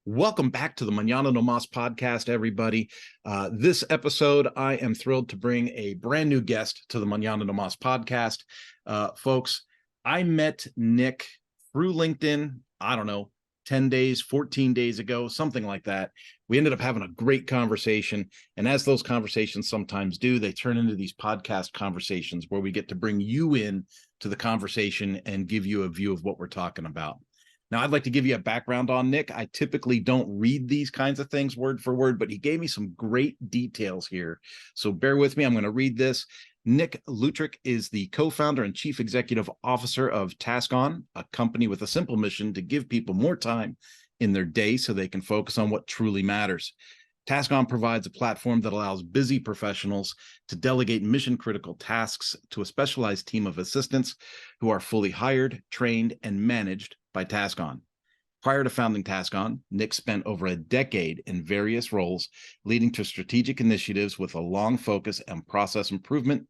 Welcome back to the Manana no Mas podcast, everybody. This episode, I am thrilled to bring a brand new guest to the Manana no Mas podcast. Folks, I met Nick through LinkedIn, I don't know, 10 days, 14 days ago, something like that. We ended up having a great conversation. And as those conversations sometimes do, they turn into these podcast conversations where we get to bring you in to the conversation and give you a view of what we're talking about. Now, I'd like to give you a background on Nick. I typically don't read these kinds of things word for word, but he gave me some great details here. So bear with me. I'm going to read this. Nick Lutrick is the co-founder and chief executive officer of TaskOn, a company with a simple mission to give people more time in their day so they can focus on what truly matters. TaskOn provides a platform that allows busy professionals to delegate mission-critical tasks to a specialized team of assistants who are fully hired, trained, and managed by TaskOn. Prior to founding TaskOn, Nick spent over a decade in various roles, leading to strategic initiatives with a long focus on process improvement,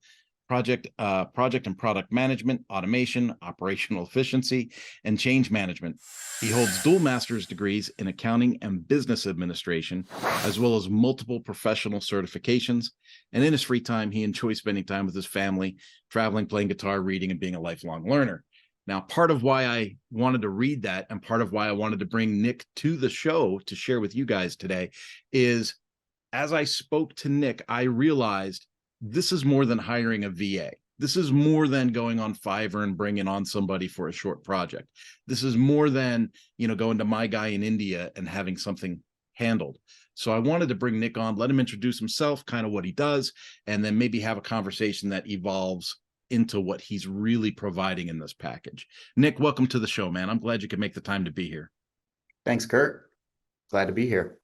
project and product management, automation, operational efficiency, and change management. He holds dual master's degrees in accounting and business administration, as well as multiple professional certifications. And in his free time, he enjoys spending time with his family, traveling, playing guitar, reading, and being a lifelong learner. Now, part of why I wanted to read that and part of why I wanted to bring Nick to the show to share with you guys today is, as I spoke to Nick, I realized this is more than hiring a VA. This is more than going on Fiverr and bringing on somebody for a short project. This is more than, going to my guy in India and having something handled. So I wanted to bring Nick on, let him introduce himself, kind of what he does, and then maybe have a conversation that evolves into what he's really providing in this package. Nick, welcome to the show, man. I'm glad you could make the time to be here. Thanks, Kurt. Glad to be here.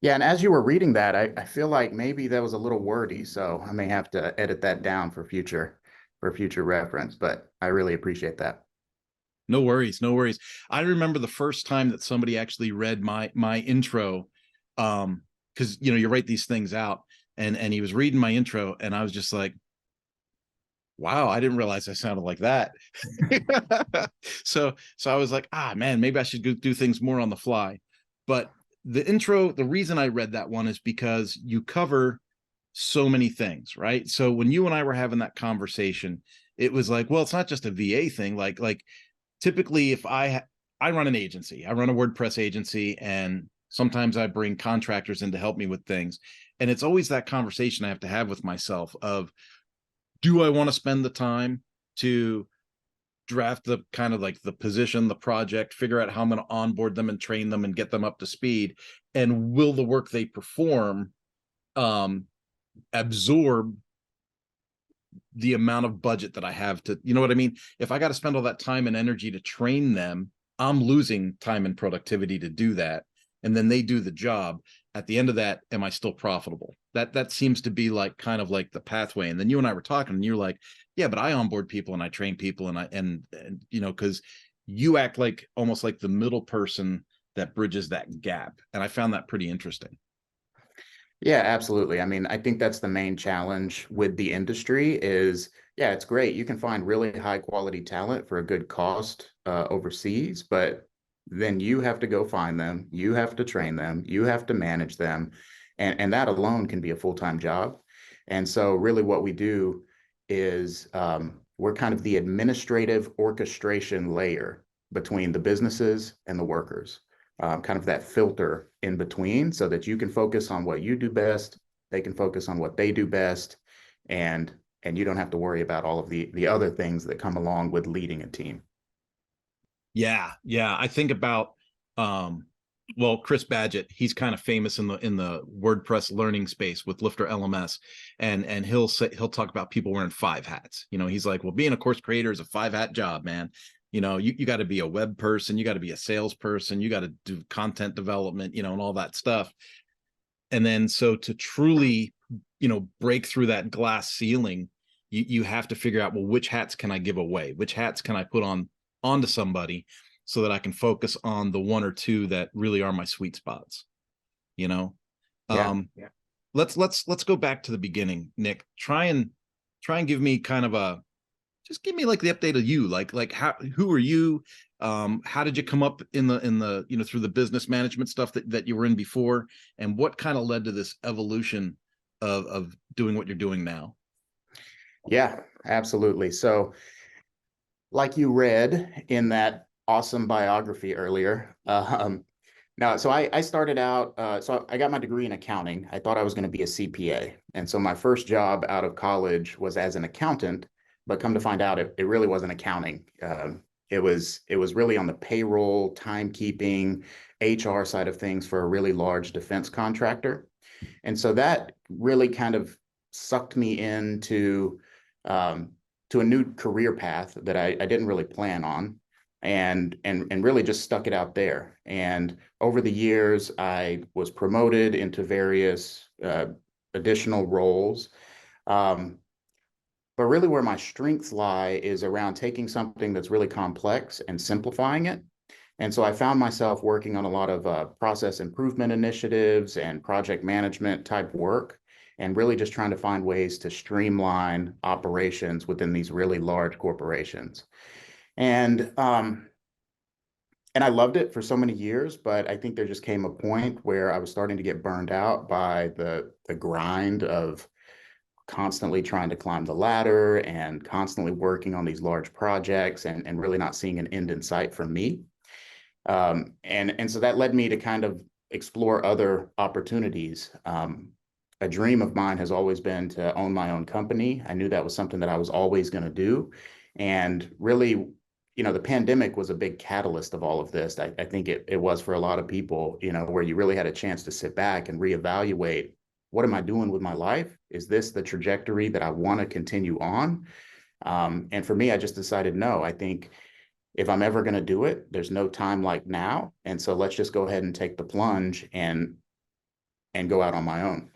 Yeah, and as you were reading that, I feel like maybe that was a little wordy, so I may have to edit that down for future reference, but I really appreciate that. No worries, no worries. I remember the first time that somebody actually read my intro, because you write these things out, and he was reading my intro, and I was just like, wow, I didn't realize I sounded like that. So I was like, man, maybe I should go do things more on the fly. But the intro, the reason I read that one is because you cover so many things, right? So when you and I were having that conversation, it was like, well, it's not just a VA thing. Like typically if I run an agency, I run a WordPress agency, and sometimes I bring contractors in to help me with things. And it's always that conversation I have to have with myself of, do I want to spend the time to draft the kind of like the position, the project, figure out how I'm going to onboard them and train them and get them up to speed? And will the work they perform absorb the amount of budget that I have to, you know what I mean? If I got to spend all that time and energy to train them, I'm losing time and productivity to do that. And then they do the job. At the end of that, am I still profitable? That seems to be like kind of like the pathway. And then you and I were talking, and you're like, yeah, but I onboard people and I train people, and because you act like almost like the middle person that bridges that gap. And I found that pretty interesting. Yeah, absolutely. I mean, I think that's the main challenge with the industry is, yeah, it's great. You can find really high quality talent for a good cost overseas, but then you have to go find them, you have to train them, you have to manage them, and that alone can be a full-time job. And so really what we do is we're kind of the administrative orchestration layer between the businesses and the workers, kind of that filter in between so that you can focus on what you do best, they can focus on what they do best, and you don't have to worry about all of the other things that come along with leading a team. Yeah. I think about Chris Badgett. He's kind of famous in the WordPress learning space with Lifter LMS, and he'll talk about people wearing 5 hats. He's like, well, being a course creator is a 5-hat job, man. You got to be a web person, you got to be a salesperson, you got to do content development, and all that stuff. And then so to truly, break through that glass ceiling, you have to figure out, well, which hats can I give away? Which hats can I put onto somebody so that I can focus on the 1 or 2 that really are my sweet spots. Yeah. Let's go back to the beginning, Nick. Try and give me kind of just give me like the update of you, like who are you? How did you come up in the through the business management stuff that you were in before, and what kind of led to this evolution of doing what you're doing now? Yeah, absolutely. So, like you read in that awesome biography earlier, now, so I started out, so I got my degree in accounting. I thought I was going to be a CPA. And so my first job out of college was as an accountant, but come to find out, it really wasn't accounting. It was really on the payroll, timekeeping, HR side of things for a really large defense contractor. And so that really kind of sucked me into to a new career path that I didn't really plan on, and really just stuck it out there. And over the years, I was promoted into various additional roles. Um, but really, where my strengths lie is around taking something that's really complex and simplifying it. And so I found myself working on a lot of process improvement initiatives and project management type work, and really just trying to find ways to streamline operations within these really large corporations. And and I loved it for so many years, but I think there just came a point where I was starting to get burned out by the grind of constantly trying to climb the ladder and constantly working on these large projects, and really not seeing an end in sight for me. And so that led me to kind of explore other opportunities. A dream of mine has always been to own my own company. I knew that was something that I was always going to do. And really, the pandemic was a big catalyst of all of this. I think it was for a lot of people, where you really had a chance to sit back and reevaluate, what am I doing with my life? Is this the trajectory that I want to continue on? And for me, I just decided, no, I think if I'm ever going to do it, there's no time like now. And so let's just go ahead and take the plunge and go out on my own.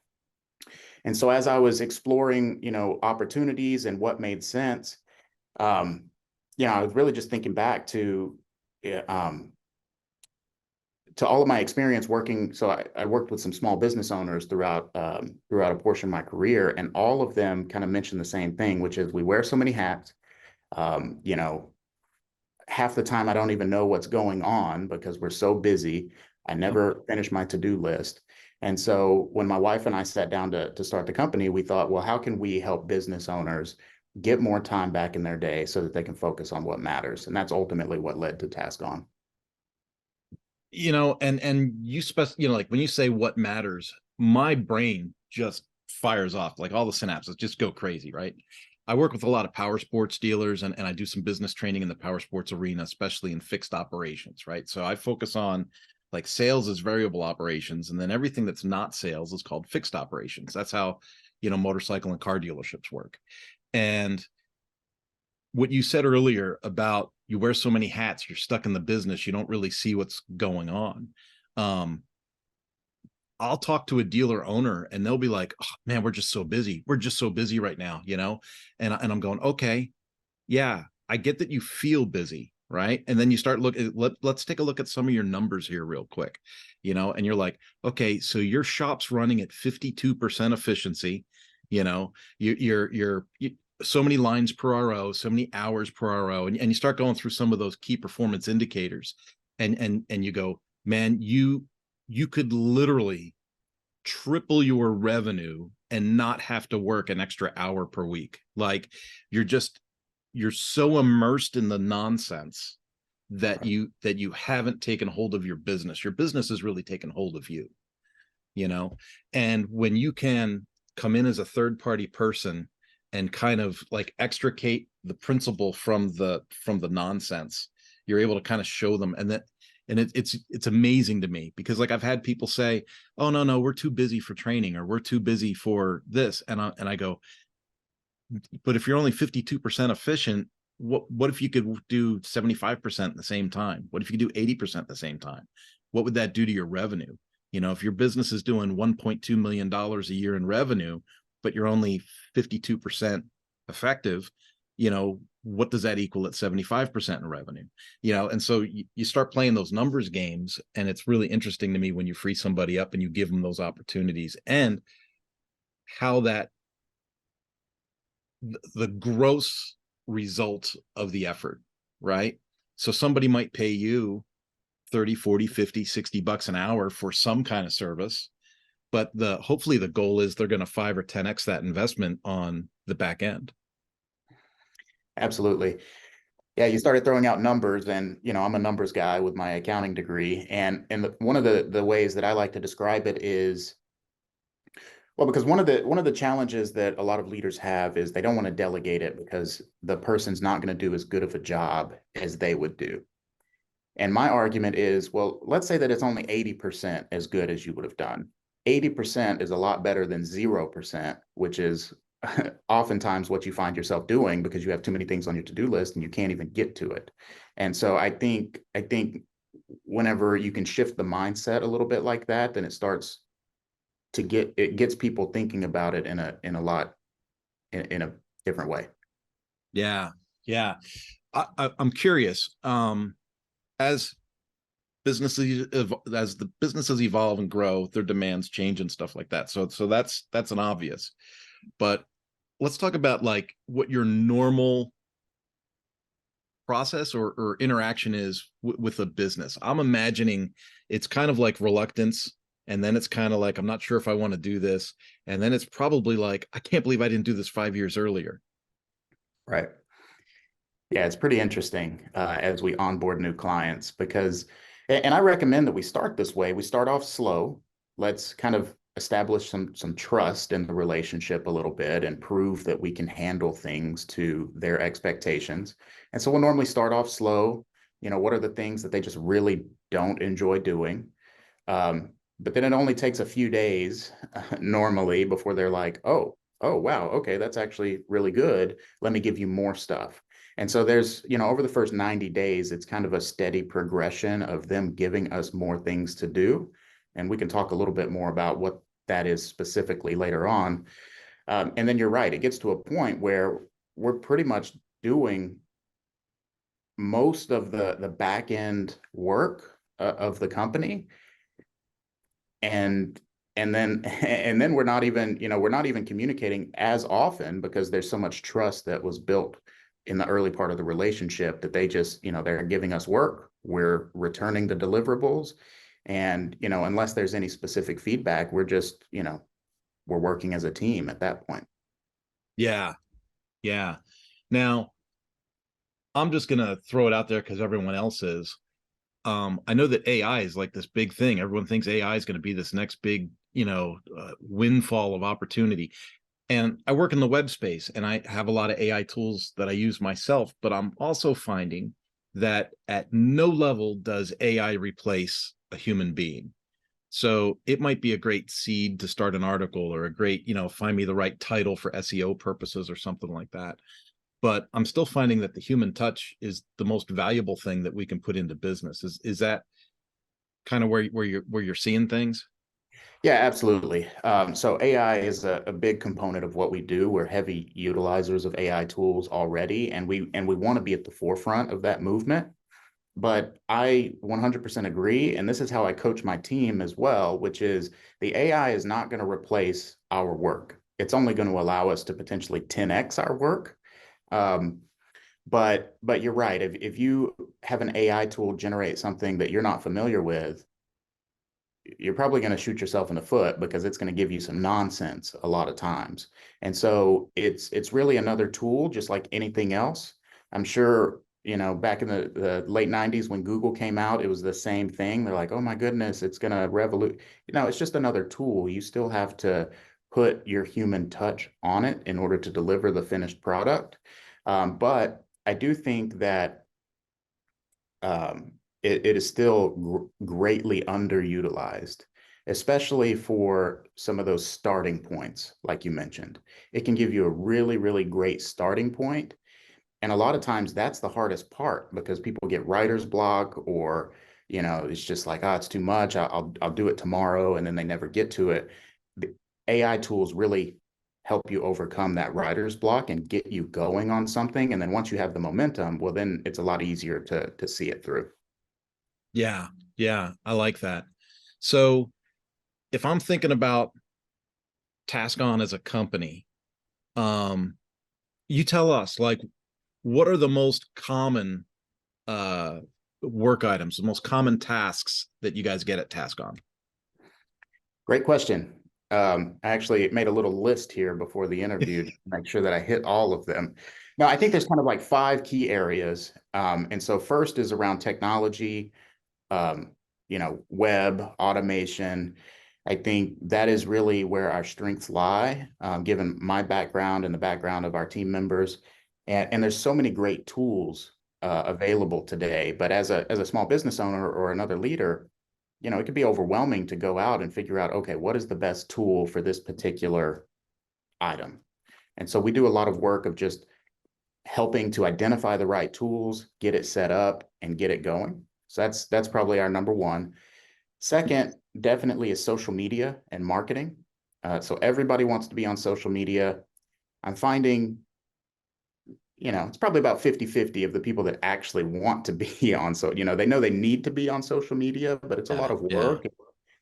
And so as I was exploring, opportunities and what made sense, um, I was really just thinking back to all of my experience working. So I worked with some small business owners throughout a portion of my career, and all of them kind of mentioned the same thing, which is we wear so many hats. Um, you know, Half the time I don't even know what's going on because we're so busy. I never finish my to-do list. And so when my wife and I sat down to start the company, we thought, well, how can we help business owners get more time back in their day so that they can focus on what matters? And that's ultimately what led to TaskOn. And like when you say what matters, my brain just fires off, like all the synapses just go crazy, right? I work with a lot of power sports dealers, and I do some business training in the power sports arena, especially in fixed operations, right? So I focus on like sales is variable operations, and then everything that's not sales is called fixed operations. That's how, motorcycle and car dealerships work. And what you said earlier about you wear so many hats, you're stuck in the business, you don't really see what's going on. Um, I'll talk to a dealer owner and they'll be like, oh, man, we're just so busy. We're just so busy right now, And I'm going, okay, yeah, I get that you feel busy, right? And then you start looking, let's take a look at some of your numbers here real quick, and you're like, okay, so your shop's running at 52% efficiency, you're so many lines per RO, so many hours per RO, and you start going through some of those key performance indicators, and you go, man, you could literally triple your revenue and not have to work an extra hour per week. Like you're so immersed in the nonsense that you haven't taken hold of your business. Your business has really taken hold of you, and when you can come in as a third party person and kind of like extricate the principle from the nonsense, you're able to kind of show them. And it's amazing to me because like I've had people say, oh no, we're too busy for training, or we're too busy for this, and I go, but if you're only 52% efficient, what if you could do 75% at the same time? What if you could do 80% at the same time? What would that do to your revenue? If your business is doing $1.2 million a year in revenue, but you're only 52% effective, what does that equal at 75% in revenue? And so you start playing those numbers games, and it's really interesting to me when you free somebody up and you give them those opportunities, and how that the gross result of the effort, right? So somebody might pay you 30, 40, 50, 60 bucks an hour for some kind of service, but hopefully the goal is they're going to 5 or 10x that investment on the back end. Absolutely. Yeah, you started throwing out numbers, and I'm a numbers guy with my accounting degree, and one of the ways that I like to describe it is, well, because one of the challenges that a lot of leaders have is they don't want to delegate it because the person's not going to do as good of a job as they would do. And my argument is, well, let's say that it's only 80% as good as you would have done. 80% is a lot better than 0%, which is oftentimes what you find yourself doing because you have too many things on your to-do list and you can't even get to it. And so I think whenever you can shift the mindset a little bit like that, then it gets people thinking about it in a different way. Yeah. Yeah. I'm curious, as the businesses evolve and grow, their demands change and stuff like that. So that's an obvious, but let's talk about like what your normal process or interaction is with a business. I'm imagining it's kind of like reluctance, and then it's kind of like, I'm not sure if I want to do this, and then it's probably like, I can't believe I didn't do this 5 years earlier. Right. Yeah, it's pretty interesting as we onboard new clients because, and I recommend that we start this way. We start off slow. Let's kind of establish some trust in the relationship a little bit and prove that we can handle things to their expectations. And so we'll normally start off slow. What are the things that they just really don't enjoy doing? But then it only takes a few days normally before they're like, oh, wow, okay, that's actually really good. Let me give you more stuff. And so there's, over the first 90 days, it's kind of a steady progression of them giving us more things to do. And we can talk a little bit more about what that is specifically later on. And then you're right, it gets to a point where we're pretty much doing most of the back end work of the company. And then we're not even communicating as often because there's so much trust that was built in the early part of the relationship that they just, they're giving us work, we're returning the deliverables, and unless there's any specific feedback, we're just, we're working as a team at that point. Yeah. Yeah. Now, I'm just going to throw it out there because everyone else is. I know that AI is like this big thing. Everyone thinks AI is going to be this next big, windfall of opportunity. And I work in the web space and I have a lot of AI tools that I use myself, but I'm also finding that at no level does AI replace a human being. So it might be a great seed to start an article or a great, find me the right title for SEO purposes or something like that. But I'm still finding that the human touch is the most valuable thing that we can put into business. Is that kind of where you're seeing things? Yeah, absolutely. So AI is a big component of what we do. We're heavy utilizers of AI tools already, and we want to be at the forefront of that movement. But I 100% agree, and this is how I coach my team as well, which is the AI is not going to replace our work. It's only going to allow us to potentially 10x our work. Um, but you're right. If you have an AI tool generate something that you're not familiar with, you're probably going to shoot yourself in the foot because it's going to give you some nonsense a lot of times. And so it's really another tool, just like anything else. I'm sure, back in the late 90s when Google came out, it was the same thing. They're like, oh my goodness, it's going to revolute. It's just another tool. You still have to put your human touch on it in order to deliver the finished product. But I do think that it is still greatly underutilized, especially for some of those starting points, like you mentioned. It can give you a really, really great starting point. And a lot of times that's the hardest part because people get writer's block or, it's just like, oh, it's too much. I'll do it tomorrow. And then they never get to it. The AI tools really help you overcome that writer's block and get you going on something. And then once you have the momentum, well, then it's a lot easier to see it through. Yeah. Yeah. I like that. So if I'm thinking about TaskOn as a company, you tell us, like, what are the most common work items, the most common tasks that you guys get at TaskOn? Great question. I actually made a little list here before the interview to make sure that I hit all of them. Now, I think there's kind of like 5 key areas. And so first is around technology, um, web automation. I think that is really where our strengths lie, given my background and the background of our team members. And there's so many great tools available today. But as a small business owner or another leader, it could be overwhelming to go out and figure out, okay, what is the best tool for this particular item? And so we do a lot of work of just helping to identify the right tools, get it set up, and get it going. So that's probably our number one. Second, definitely is social media and marketing. So everybody wants to be on social media. I'm finding, it's probably about 50-50 of the people that actually want to be on. So, they know they need to be on social media, but it's a lot of Yeah. work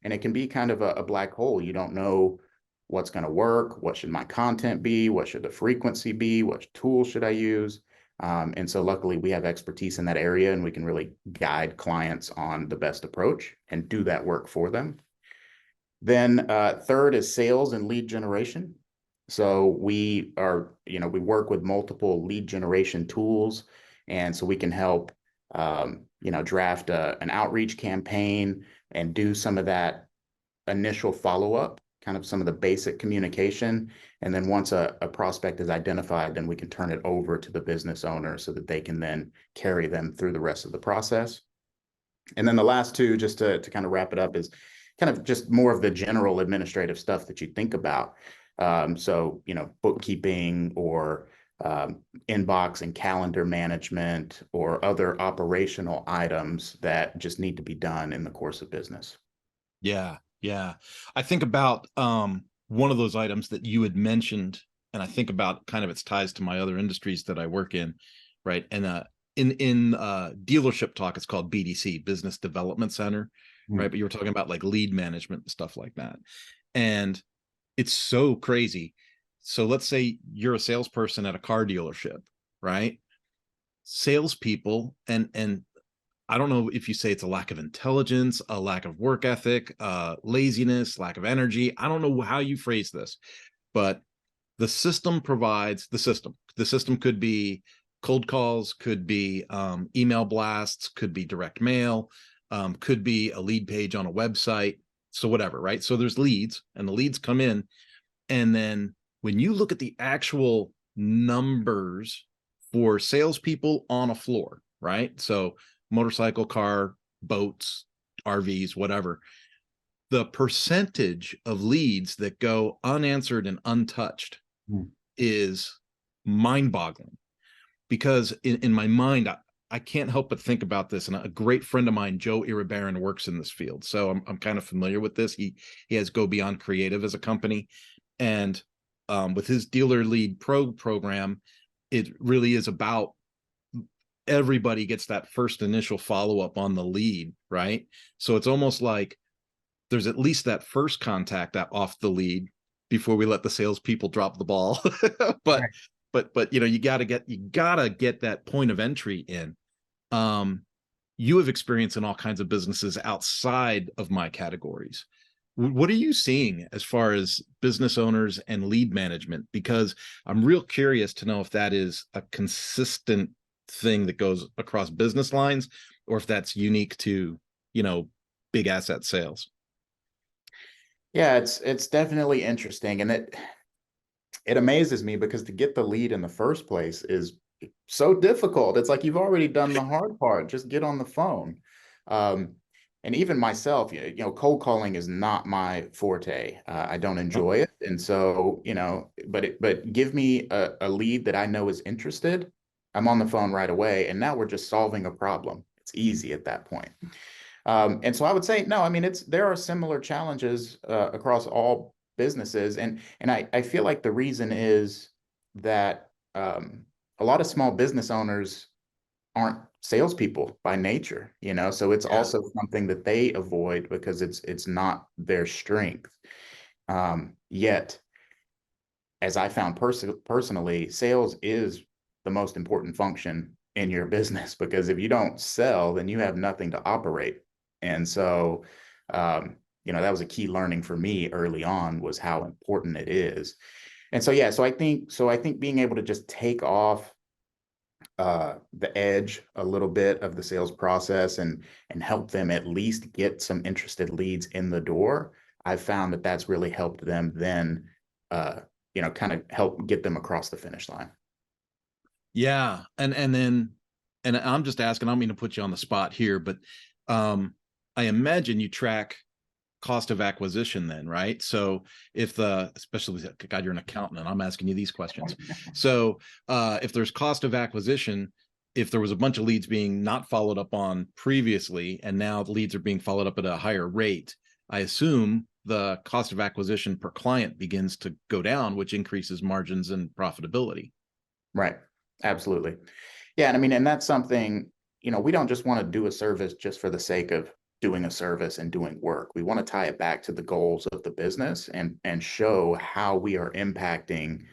and it can be kind of a black hole. You don't know what's going to work. What should my content be? What should the frequency be? What tools should I use? And so luckily we have expertise in that area and we can really guide clients on the best approach and do that work for them. Then third is sales and lead generation. So we work with multiple lead generation tools. And so we can help, draft an outreach campaign and do some of that initial follow-up, kind of some of the basic communication. And then once a prospect is identified, then we can turn it over to the business owner so that they can then carry them through the rest of the process. And then the last two, just to kind of wrap it up, is kind of just more of the general administrative stuff that you think about. So, bookkeeping or inbox and calendar management or other operational items that just need to be done in the course of business. Yeah, yeah. I think about one of those items that you had mentioned, and I think about kind of its ties to my other industries that I work in, right? And in dealership talk, it's called BDC, Business Development Center, right? But you were talking about like lead management and stuff like that. And it's so crazy. So let's say you're a salesperson at a car dealership, right? Salespeople, and I don't know if you say it's a lack of intelligence, a lack of work ethic, laziness, lack of energy. I don't know how you phrase this, but the system provides the system. The system could be cold calls, could be email blasts, could be direct mail, could be a lead page on a website. So whatever, right? So there's leads and the leads come in. And then when you look at the actual numbers for salespeople on a floor, right? So motorcycle, car, boats, RVs, whatever, the percentage of leads that go unanswered and untouched is mind-boggling. Because in my mind, I can't help but think about this. And a great friend of mine, Joe Iribarren, works in this field. So I'm kind of familiar with this. He has Go Beyond Creative as a company. And with his Dealer Lead Pro program, it really is about everybody gets that first initial follow-up on the lead, right? So it's almost like there's at least that first contact off the lead before we let the salespeople drop the ball. but Right. but you gotta get that point of entry in. You have experience in all kinds of businesses outside of my categories. What are you seeing as far as business owners and lead management? Because I'm real curious to know if that is a consistent thing that goes across business lines or if that's unique to, big asset sales. Yeah, it's definitely interesting. And it amazes me because to get the lead in the first place is so difficult. It's like you've already done the hard part. Just get on the phone. And even myself, cold calling is not my forte. I don't enjoy it, and so but give me a lead that I know is interested. I'm on the phone right away, and now we're just solving a problem. It's easy at that point. And so I would say no. I mean, there are similar challenges across all businesses, and I feel like the reason is that a lot of small business owners aren't salespeople by nature, so it's Yeah. also something that they avoid because it's not their strength. Yet, as I found personally, sales is the most important function in your business, because if you don't sell, then you have nothing to operate. And so, that was a key learning for me early on, was how important it is. And so, yeah, so I think being able to just take off the edge a little bit of the sales process and help them at least get some interested leads in the door, I've found that that's really helped them then, kind of help get them across the finish line. Yeah. And I'm just asking, I don't mean to put you on the spot here, but I imagine you track cost of acquisition then, right? So especially, God, you're an accountant and I'm asking you these questions. So if there's cost of acquisition, if there was a bunch of leads being not followed up on previously, and now the leads are being followed up at a higher rate, I assume the cost of acquisition per client begins to go down, which increases margins and profitability. Right. Absolutely. Yeah. And I mean, and that's something, we don't just want to do a service just for the sake of doing a service and doing work. We want to tie it back to the goals of the business and show how we are impacting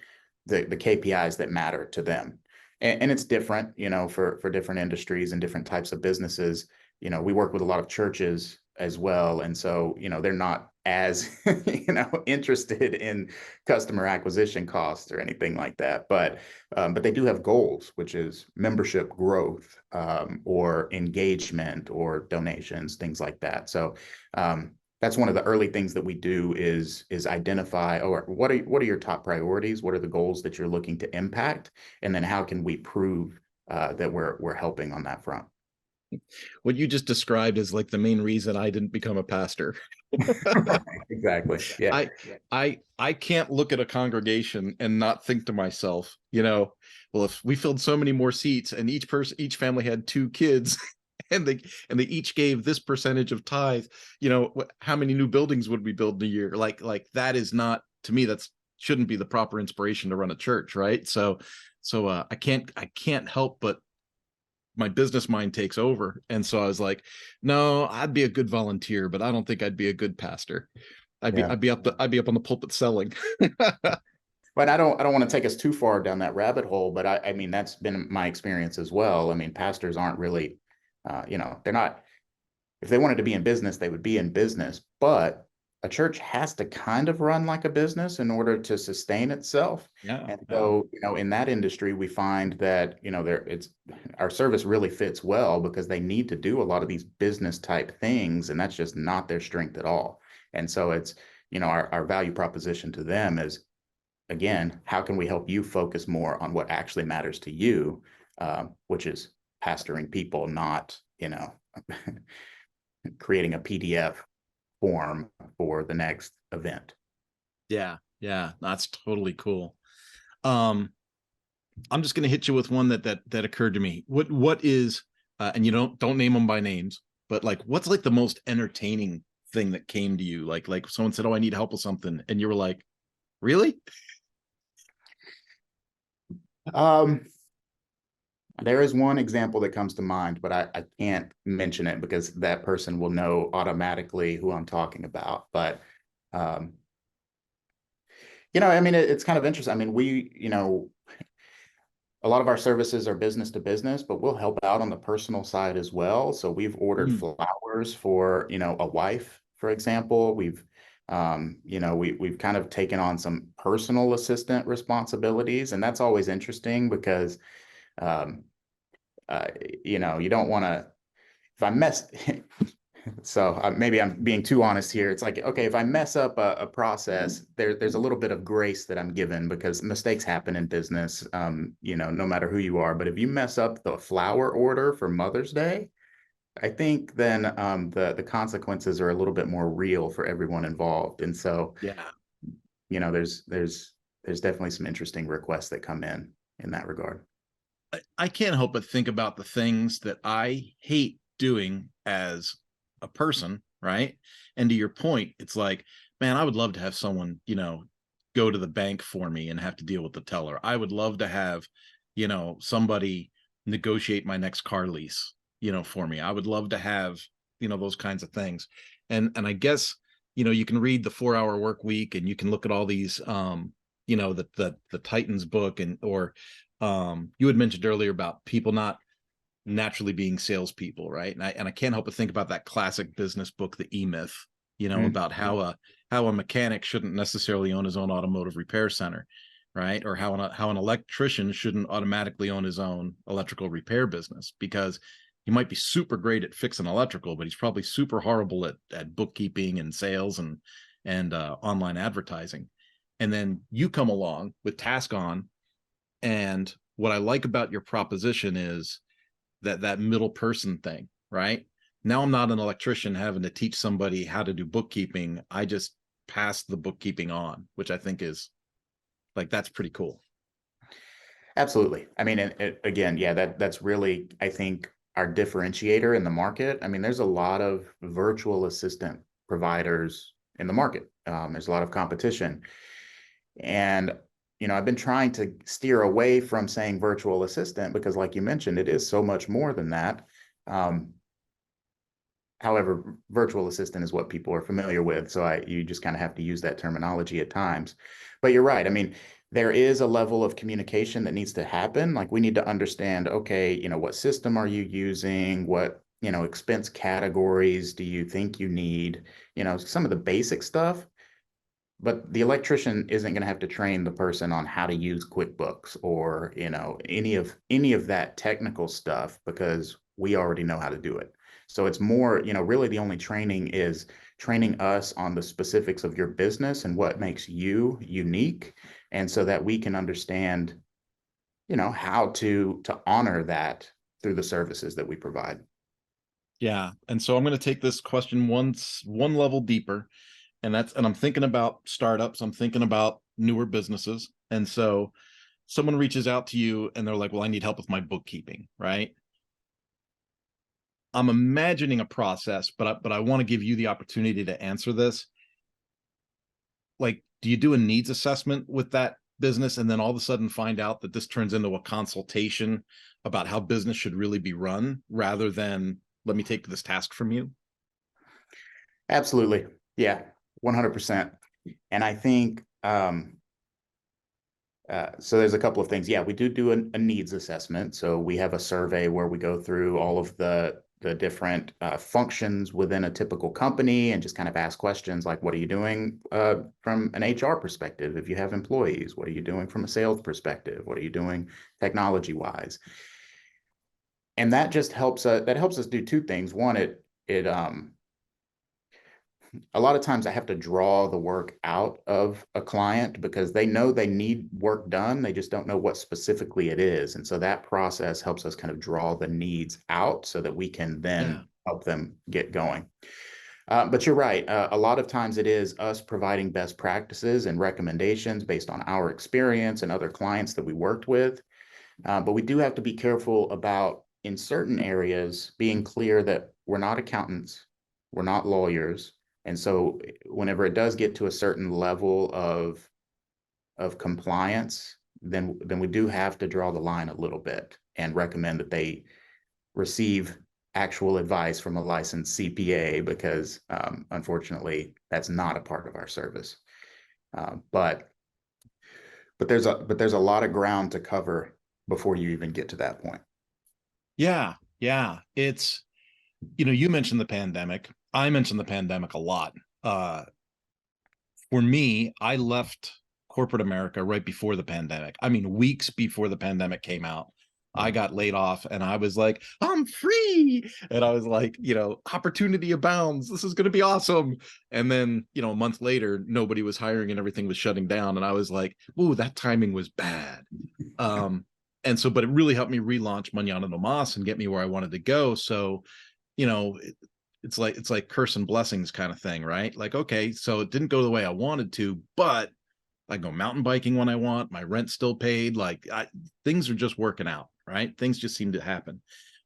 the KPIs that matter to them. And it's different, for different industries and different types of businesses. We work with a lot of churches as well. And so, they're not as, interested in customer acquisition costs or anything like that. But they do have goals, which is membership growth, or engagement or donations, things like that. So that's one of the early things that we do is identify, or what are your top priorities? What are the goals that you're looking to impact? And then how can we prove that we're helping on that front? What you just described is like the main reason I didn't become a pastor. Exactly. Yeah. I can't look at a congregation and not think to myself, well, if we filled so many more seats and each family had 2 kids and they each gave this percentage of tithe, how many new buildings would we build in a year? Like that is not, to me, that's shouldn't be the proper inspiration to run a church, right? So I can't help but my business mind takes over. And so I was like, no, I'd be a good volunteer, but I don't think I'd be a good pastor. I'd be up on the pulpit selling. But I don't want to take us too far down that rabbit hole, but I mean, that's been my experience as well. I mean, pastors aren't really, they're not, if they wanted to be in business, they would be in business, but a church has to kind of run like a business in order to sustain itself. Yeah. And so, in that industry, we find that, our service really fits well because they need to do a lot of these business type things, and that's just not their strength at all. And so it's, our value proposition to them is, again, how can we help you focus more on what actually matters to you, which is pastoring people, not, creating a PDF form for the next event. Yeah. That's totally cool. I'm just going to hit you with one that occurred to me. What is, and you don't name them by names, but like, what's like the most entertaining thing that came to you? Like someone said, oh, I need help with something. And you were like, really? There is one example that comes to mind, but I can't mention it because that person will know automatically who I'm talking about. But, I mean, it's kind of interesting. I mean, a lot of our services are business to business, but we'll help out on the personal side as well. So we've ordered flowers for, a wife, for example. We've kind of taken on some personal assistant responsibilities, and that's always interesting because, you don't want to, if I mess, so maybe I'm being too honest here. It's like, okay, if I mess up a process, there's a little bit of grace that I'm given because mistakes happen in business, no matter who you are. But if you mess up the flower order for Mother's Day, I think then the consequences are a little bit more real for everyone involved. And so, Yeah. there's definitely some interesting requests that come in that regard. I can't help but think about the things that I hate doing as a person, right? And to your point, it's like, man, I would love to have someone, go to the bank for me and have to deal with the teller. I would love to have, somebody negotiate my next car lease, for me. I would love to have, those kinds of things. And I guess, you can read the 4-Hour Work Week and you can look at all these, the Titans book or You had mentioned earlier about people not naturally being salespeople, right? And I can't help but think about that classic business book, The E-Myth, Mm. about how a mechanic shouldn't necessarily own his own automotive repair center, right? Or how an electrician shouldn't automatically own his own electrical repair business, because he might be super great at fixing electrical, but he's probably super horrible at bookkeeping and sales and online advertising. And then you come along with TaskOn, and what I like about your proposition is that middle person thing, right? Now I'm not an electrician having to teach somebody how to do bookkeeping. I just pass the bookkeeping on, which I think is like, that's pretty cool. Absolutely. I mean, and again, yeah, that's really, I think, our differentiator in the market. I mean, there's a lot of virtual assistant providers in the market. There's a lot of competition. And, I've been trying to steer away from saying virtual assistant because, like you mentioned, it is so much more than that. Um, However, virtual assistant is what people are familiar with. So you just kind of have to use that terminology at times. But you're right. I mean, there is a level of communication that needs to happen. Like we need to understand, okay, what system are you using? What, expense categories do you think you need? Some of the basic stuff. But the electrician isn't going to have to train the person on how to use QuickBooks or, any of that technical stuff because we already know how to do it. So it's more, really the only training is training us on the specifics of your business and what makes you unique. And so that we can understand, how to honor that through the services that we provide. Yeah. And so I'm going to take this question one level deeper. And I'm thinking about startups. I'm thinking about newer businesses. And so someone reaches out to you and they're like, well, I need help with my bookkeeping, right? I'm imagining a process, but I want to give you the opportunity to answer this. Like, do you do a needs assessment with that business and then all of a sudden find out that this turns into a consultation about how business should really be run rather than let me take this task from you? Absolutely. Yeah, 100%. And I think, so there's a couple of things. Yeah, we do a needs assessment. So we have a survey where we go through all of the different functions within a typical company and just kind of ask questions like, what are you doing from an HR perspective? If you have employees, what are you doing from a sales perspective? What are you doing technology wise? And that just helps us do two things. One, it a lot of times I have to draw the work out of a client because they know they need work done. They just don't know what specifically it is. And so that process helps us kind of draw the needs out so that we can Yeah. then help them get going. But you're right. A lot of times it is us providing best practices and recommendations based on our experience and other clients that we worked with. But we do have to be careful about, in certain areas, being clear that we're not accountants, we're not lawyers. And so whenever it does get to a certain level of compliance, then we do have to draw the line a little bit and recommend that they receive actual advice from a licensed CPA because unfortunately that's not a part of our service. But there's a lot of ground to cover before you even get to that point. Yeah. Yeah. It's, you mentioned the pandemic. I mentioned the pandemic a lot. For me, I left corporate America right before the pandemic. I mean, weeks before the pandemic came out. I got laid off and I was like, I'm free. And I was like, opportunity abounds. This is going to be awesome. And then, a month later, nobody was hiring and everything was shutting down. And I was like, ooh, that timing was bad. And so, but it really helped me relaunch Manana no Mas and get me where I wanted to go. So, you know, it's like curse and blessings kind of thing, right? Like, okay, so it didn't go the way I wanted to, but I go mountain biking when I want. My rent's still paid. Like things are just working out, right? Things just seem to happen.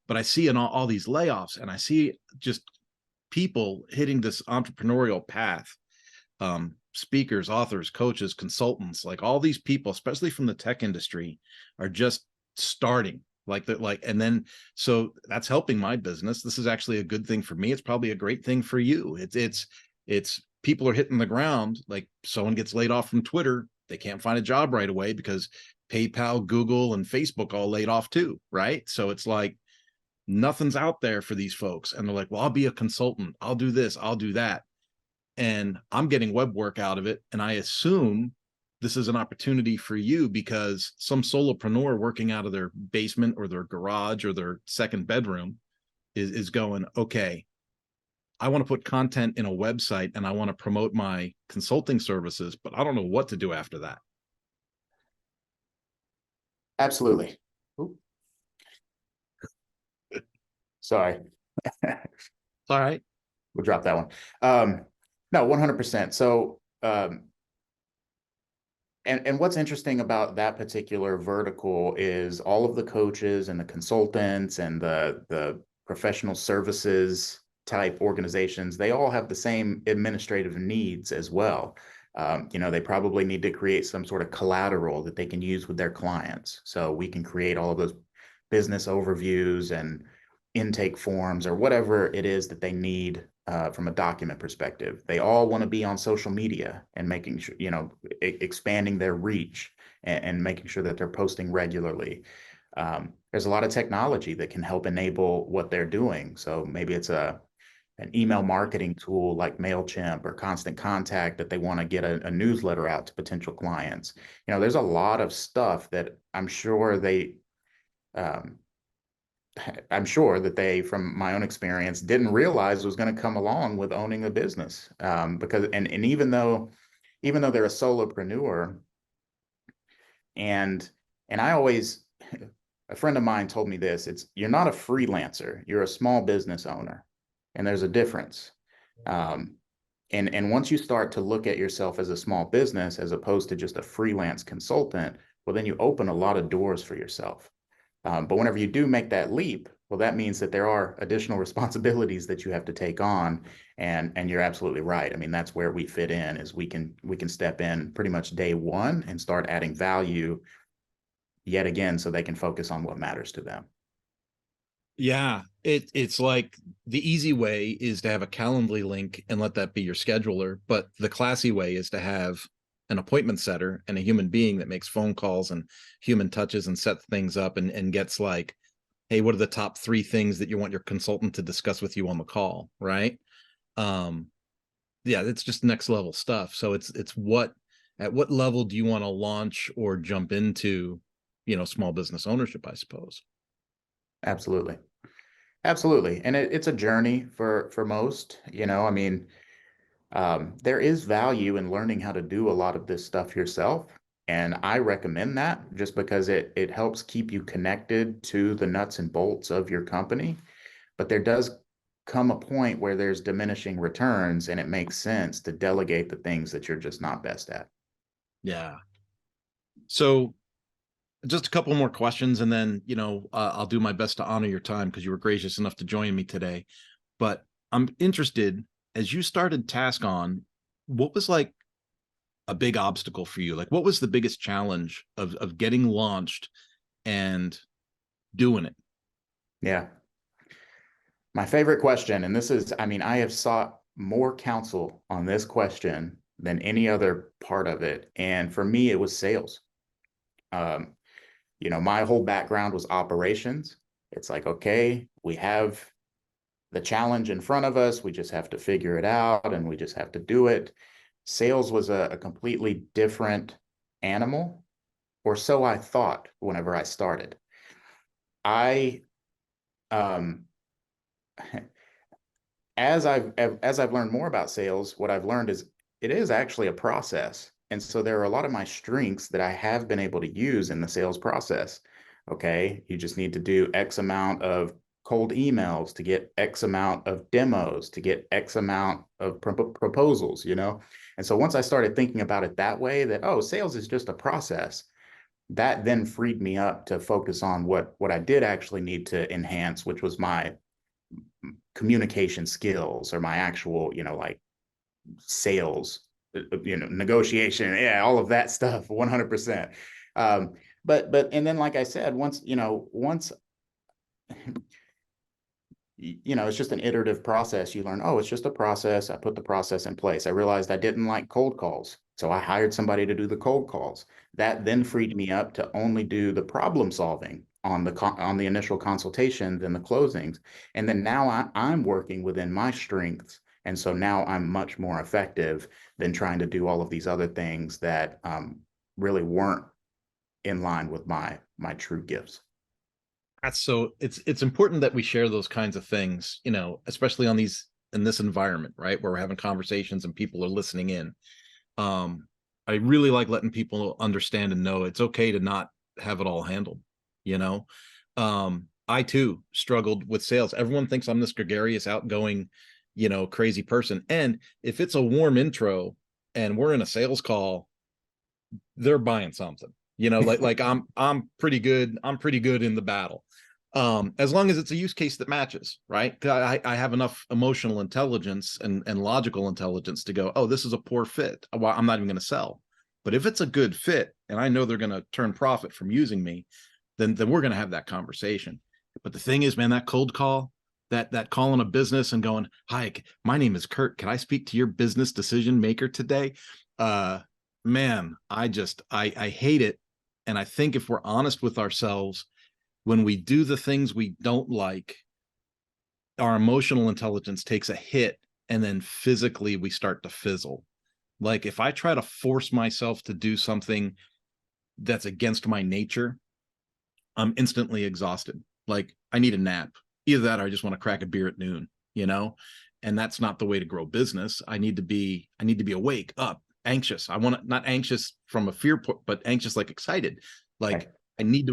But I see in all these layoffs, and I see just people hitting this entrepreneurial path. Speakers, authors, coaches, consultants, like all these people, especially from the tech industry, are just starting and then so that's helping my business. This is actually a good thing for me. It's probably a great thing for you. It's people are hitting the ground. Like someone gets laid off from Twitter, they can't find a job right away because PayPal, Google, and Facebook all laid off too, right? So it's like nothing's out there for these folks. And they're like, well, I'll be a consultant. I'll do this, I'll do that. And I'm getting web work out of it. And I assume this is an opportunity for you because some solopreneur working out of their basement or their garage or their second bedroom is going, okay, I want to put content in a website and I want to promote my consulting services, but I don't know what to do after that. Absolutely. Oop. Sorry. All right. We'll drop that one. No, 100%. So, and what's interesting about that particular vertical is all of the coaches and the consultants and the professional services type organizations, they all have the same administrative needs as well. They probably need to create some sort of collateral that they can use with their clients. So we can create all of those business overviews and intake forms or whatever it is that they need from a document perspective. They all want to be on social media and making sure, expanding their reach and making sure that they're posting regularly. There's a lot of technology that can help enable what they're doing. So maybe it's an email marketing tool like MailChimp or Constant Contact that they want to get a newsletter out to potential clients. There's a lot of stuff that I'm sure that they, from my own experience, didn't realize was going to come along with owning a business. Because even though they're a solopreneur, and I always, a friend of mine told me this: you're not a freelancer, you're a small business owner, and there's a difference. And once you start to look at yourself as a small business as opposed to just a freelance consultant, well, then you open a lot of doors for yourself. But whenever you do make that leap, well, that means that there are additional responsibilities that you have to take on. And you're absolutely right. I mean, that's where we fit in, is we can step in pretty much day one and start adding value yet again, so they can focus on what matters to them. Yeah, it's like the easy way is to have a Calendly link and let that be your scheduler, but the classy way is to have an appointment setter and a human being that makes phone calls and human touches and sets things up and gets like, hey, what are the top 3 things that you want your consultant to discuss with you on the call, right? Yeah, it's just next level stuff. So it's at what level do you want to launch or jump into, small business ownership, I suppose. Absolutely. Absolutely. And it's a journey for most, I mean, there is value in learning how to do a lot of this stuff yourself. And I recommend that just because it helps keep you connected to the nuts and bolts of your company. But there does come a point where there's diminishing returns, and it makes sense to delegate the things that you're just not best at. Yeah. So just a couple more questions, and then, I'll do my best to honor your time because you were gracious enough to join me today. But I'm interested, as you started TaskOn, what was like a big obstacle for you? Like, what was the biggest challenge of getting launched and doing it? Yeah. My favorite question, and this is, I mean, I have sought more counsel on this question than any other part of it. And for me, it was sales. My whole background was operations. It's like, okay, we have the challenge in front of us. We just have to figure it out and we just have to do it. Sales was a completely different animal, or so I thought whenever I started. I, um, as I've learned more about sales, what I've learned is it is actually a process. And so there are a lot of my strengths that I have been able to use in the sales process. Okay, you just need to do X amount of cold emails to get X amount of demos, to get X amount of proposals, And so once I started thinking about it that way, that, oh, sales is just a process, that then freed me up to focus on what I did actually need to enhance, which was my communication skills, or my actual, like sales, negotiation, yeah, all of that stuff, 100%. But and then, like I said, once it's just an iterative process. You learn, oh, it's just a process. I put the process in place. I realized I didn't like cold calls, so I hired somebody to do the cold calls. That then freed me up to only do the problem solving on the initial consultation, then the closings. And then now I'm working within my strengths. And so now I'm much more effective than trying to do all of these other things that really weren't in line with my true gifts. That's so it's important that we share those kinds of things, especially in this environment, right? Where we're having conversations and people are listening in. I really like letting people understand and know it's okay to not have it all handled, you know. I too struggled with sales. Everyone thinks I'm this gregarious, outgoing, crazy person. And if it's a warm intro and we're in a sales call, they're buying something, like I'm pretty good. I'm pretty good in the battle. As long as it's a use case that matches, right? I have enough emotional intelligence and logical intelligence to go, oh, this is a poor fit. Well, I'm not even going to sell. But if it's a good fit and I know they're going to turn profit from using me, then we're going to have that conversation. But the thing is, man, that cold call, that calling a business and going, hi, my name is Kurt. Can I speak to your business decision maker today? Man, I hate it. And I think if we're honest with ourselves, when we do the things we don't like, our emotional intelligence takes a hit, and then physically we start to fizzle. Like if I try to force myself to do something that's against my nature, I'm instantly exhausted. Like I need a nap. Either that or I just want to crack a beer at noon, and that's not the way to grow business. I need to be awake, up, anxious. I want to, not anxious from a fear, but anxious, like excited. Like Right. I need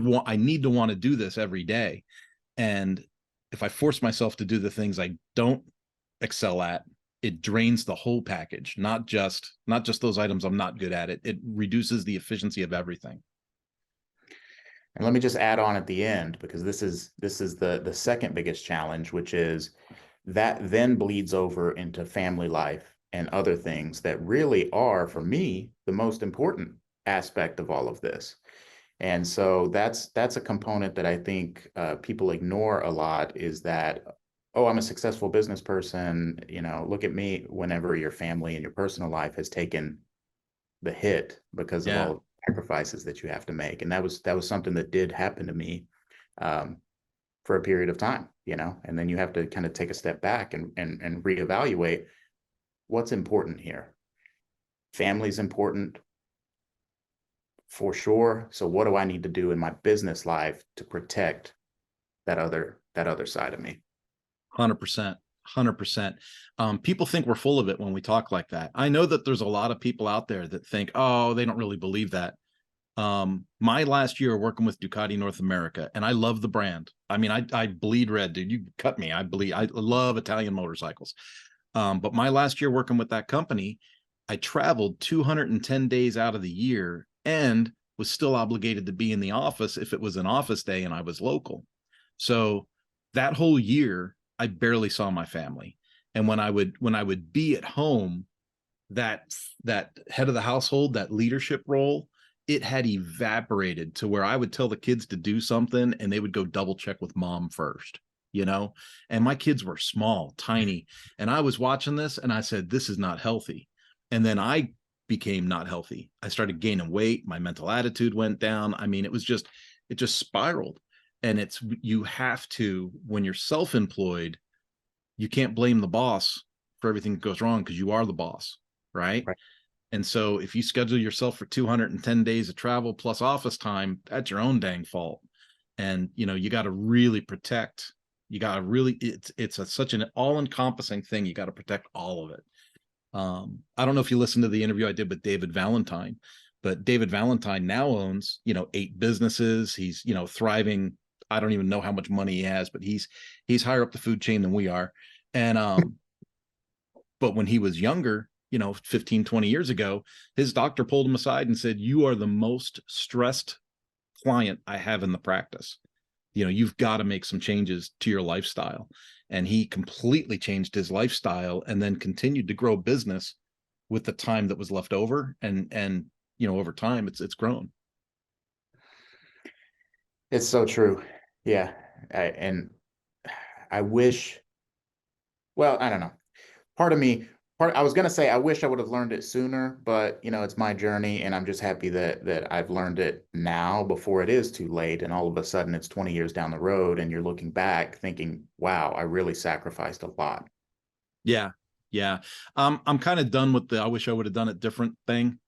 to want to do this every day. And if I force myself to do the things I don't excel at, it drains the whole package, not just those items I'm not good at. It reduces the efficiency of everything. And let me just add on at the end, because this is the second biggest challenge, which is that then bleeds over into family life and other things that really are, for me, the most important aspect of all of this. And so that's a component that I think people ignore a lot, is that, oh, I'm a successful business person, look at me, whenever your family and your personal life has taken the hit because of all Yeah. of the sacrifices that you have to make. And that was something that did happen to me um, for a period of time, and then you have to kind of take a step back and reevaluate what's important here. Family's important for sure. So what do I need to do in my business life to protect that other side of me? 100%. 100%. People think we're full of it when we talk like that. I know that there's a lot of people out there that think, oh, they don't really believe that. My last year working with Ducati North America, and I love the brand. I mean, I bleed red, dude. You cut me. I love Italian motorcycles. But my last year working with that company, I traveled 210 days out of the year and was still obligated to be in the office if it was an office day and I was local. So that whole year, I barely saw my family. And when I would be at home, that head of the household, that leadership role, it had evaporated to where I would tell the kids to do something and they would go double check with mom first, and my kids were small, tiny. And I was watching this and I said, this is not healthy. And then I became not healthy. I started gaining weight. My mental attitude went down. I mean, it just spiraled. And you have to, when you're self-employed, you can't blame the boss for everything that goes wrong because you are the boss, right? Right. And so if you schedule yourself for 210 days of travel plus office time, that's your own dang fault. And you got to really protect. You got to really, it's such an all-encompassing thing. You got to protect all of it. I don't know if you listened to the interview I did with David Valentine, but David Valentine now owns 8 businesses. He's thriving. I don't even know how much money he has, but he's higher up the food chain than we are. And but when he was younger, 15, 20 years ago, his doctor pulled him aside and said, you are the most stressed client I have in the practice. You've got to make some changes to your lifestyle. And he completely changed his lifestyle and then continued to grow business with the time that was left over. And over time, it's grown. It's so true. Yeah. And I wish, well, I don't know. Part of me, I was going to say, I wish I would have learned it sooner, but it's my journey, and I'm just happy that I've learned it now before it is too late. And all of a sudden it's 20 years down the road and you're looking back thinking, wow, I really sacrificed a lot. Yeah. Yeah. I'm kind of done with the, I wish I would have done it different thing,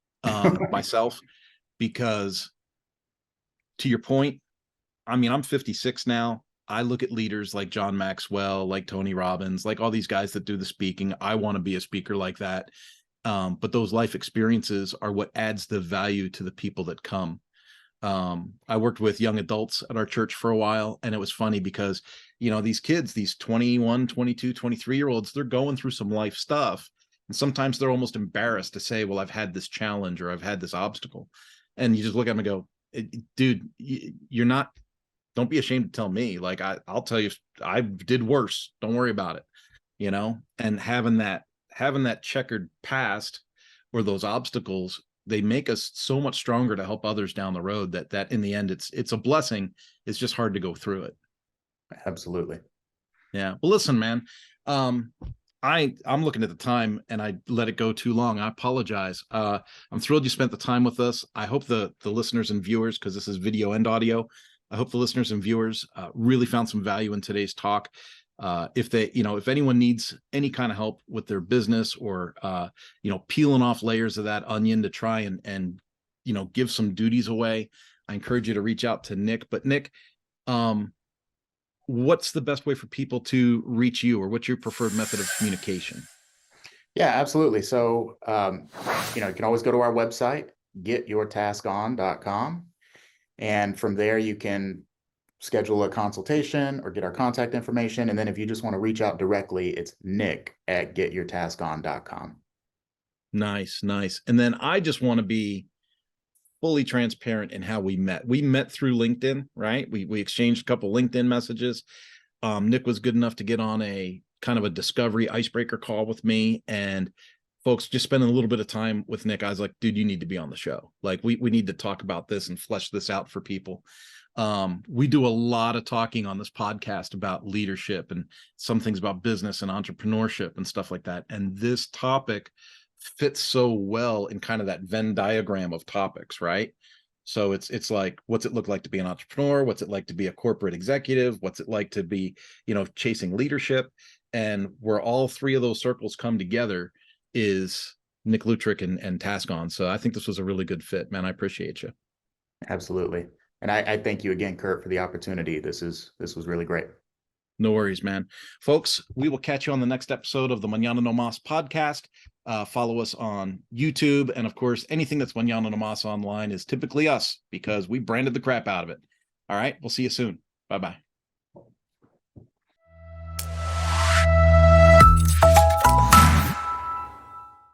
myself, because to your point, I mean, I'm 56 now. I look at leaders like John Maxwell, like Tony Robbins, like all these guys that do the speaking. I want to be a speaker like that. But those life experiences are what adds the value to the people that come. I worked with young adults at our church for a while, and it was funny because, these kids, these 21, 22, 23-year-olds, they're going through some life stuff. And sometimes they're almost embarrassed to say, well, I've had this challenge or I've had this obstacle. And you just look at them and go, dude, you're not, don't be ashamed to tell me. Like, I'll tell you, I did worse. Don't worry about it, and having that checkered past or those obstacles, they make us so much stronger to help others down the road that in the end, it's a blessing. It's just hard to go through it. Absolutely. Yeah. Well, listen, man, I'm looking at the time and I let it go too long. I apologize. I'm thrilled you spent the time with us. I hope the listeners and viewers, because this is video and audio, I hope the listeners and viewers really found some value in today's talk. If anyone needs any kind of help with their business or, peeling off layers of that onion to try and give some duties away, I encourage you to reach out to Nick. But Nick, what's the best way for people to reach you, or what's your preferred method of communication? Yeah, absolutely. So, you can always go to our website, getyourtaskon.com. And from there, you can schedule a consultation or get our contact information. And then if you just want to reach out directly, it's nick@getyourtaskon.com. Nice, nice. And then I just want to be fully transparent in how we met. We met through LinkedIn, right? We exchanged a couple LinkedIn messages. Nick was good enough to get on a kind of a discovery icebreaker call with me, and folks, just spending a little bit of time with Nick, I was like, dude, you need to be on the show. Like, we need to talk about this and flesh this out for people. We do a lot of talking on this podcast about leadership and some things about business and entrepreneurship and stuff like that. And this topic fits so well in kind of that Venn diagram of topics, right? So it's like, what's it look like to be an entrepreneur? What's it like to be a corporate executive? What's it like to be, chasing leadership? And where all three of those circles come together is Nick Lutrick and TaskOn. So I think this was a really good fit, man. I appreciate you. Absolutely. And I thank you again, Kurt, for the opportunity. This was really great. No worries, man. Folks, we will catch you on the next episode of the Manana No Mas podcast. Follow us on YouTube. And of course, anything that's Manana No Mas online is typically us, because we branded the crap out of it. All right. We'll see you soon. Bye-bye.